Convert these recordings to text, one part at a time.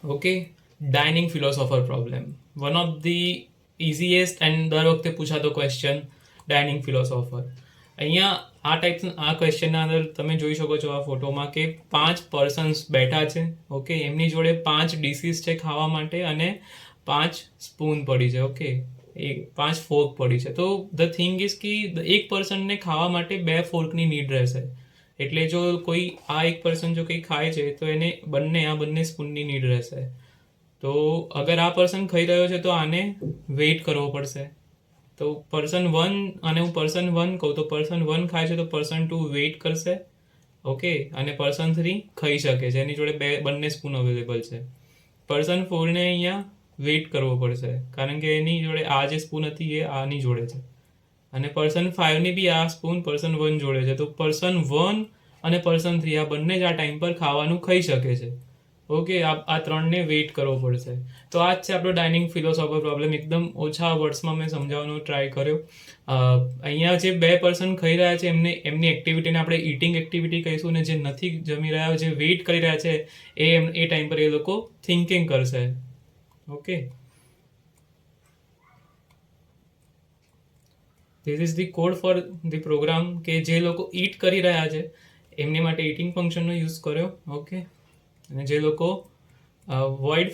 Okay, dining philosopher problem, one of the easiest and દર વખતે પૂછાતો question dining philosopher. અહીંયા આ ક્વેશ્ચનના અંદર તમે જોઈ શકો છો આ ફોટોમાં કે 5 પર્સન્સ બેઠા છે. ઓકે, એમની જોડે 5 ડીસીસ છે ખાવા માટે અને 5 સ્પૂન પડી છે. ઓકે, 5 ફોર્ક પડી છે. તો ધ થિંગ ઇઝ કે એક પર્સનને ખાવા માટે 2 ફોર્કની નીડ રહેશે. એટલે જો કોઈ એક પર્સન જો કંઈ ખાય છે તો એને બંને સ્પૂનની નીડ રહેશે. તો અગર આ પર્સન ખાઈ રહ્યો છે તો આને વેઇટ કરવો પડશે. તો પર્સન 1 અને હું પર્સન 1 કહું તો પર્સન 1 ખાય છે તો પર્સન 2 વેઇટ કરશે. ઓકે, અને પર્સન 3 ખાઈ શકે છે, એની જોડે બંને સ્પૂન અવેલેબલ છે. પર્સન 4ને અહીંયા વેઇટ કરવો પડશે કારણ કે એની જોડે આ જે સ્પૂન હતી એ આની જોડે છે, અને પર્સન 5ની બી આ સ્પૂન પર્સન 1 જોડે છે. તો પર્સન 1 અને પર્સન 3 આ બંને જ આ ટાઈમ પર ખાવાનું ખાઈ શકે છે. ઓકે, આ ત્રણને વેઇટ કરવો પડશે. તો આ જ છે આપણો ડાઇનિંગ ફિલોસોફર પ્રોબ્લેમ. એકદમ ઓછા વર્ડ્સમાં મેં સમજાવવાનો ટ્રાય કર્યો. અહીંયા જે 2 પર્સન ખાઈ રહ્યા છે એમની એક્ટિવિટીને આપણે ઇટિંગ એક્ટિવિટી કહીશું, ને જે નથી જમી રહ્યા, જે વેઇટ કરી રહ્યા છે એ ટાઈમ પર એ લોકો થિંકિંગ કરશે. Okay, this is the code for the program કે જે લોકો ઈટ કરી રહ્યા છે એમની માટે ઇટિંગ ફંક્શનનો યુઝ કર્યો. ઓકે, અને જે લોકો વોઇડ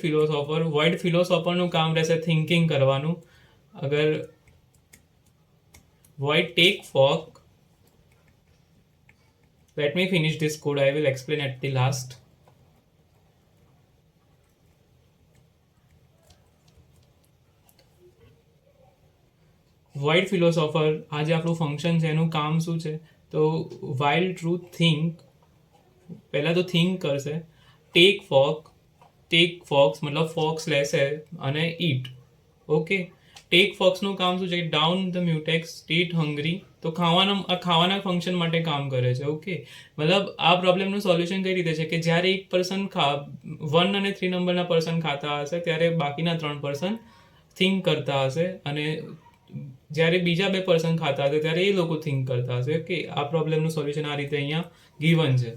ફિલોસોફરનું કામ રહેશે થિંકિંગ કરવાનું. અગર void take fork, let me finish this code, I will explain at the last. void philosopher આ જે આપણું ફંક્શન છે એનું કામ શું છે? તો while true think, પહેલા તો થિંક કરશે. ટેક ફોક્સ મતલબ ફોક્સ લેશે અને ઈટ. ઓકે, ટેક ફોક્સનું કામ શું છે? Down the mutex state hungry. તો ખાવાના ફંક્શન માટે કામ કરે છે. ઓકે, મતલબ આ પ્રોબ્લેમનું સોલ્યુશન કઈ રીતે છે કે જ્યારે એક પર્સન 1 અને 3 નંબરના પર્સન ખાતા હશે ત્યારે બાકીના 3 પર્સન થિંક કરતા હશે, અને જ્યારે બીજા 2 પર્સન ખાતા હશે ત્યારે એ લોકો થિંક કરતા હશે. ઓકે, આ પ્રોબ્લેમનું સોલ્યુશન આ રીતે અહીંયા ગીવન છે.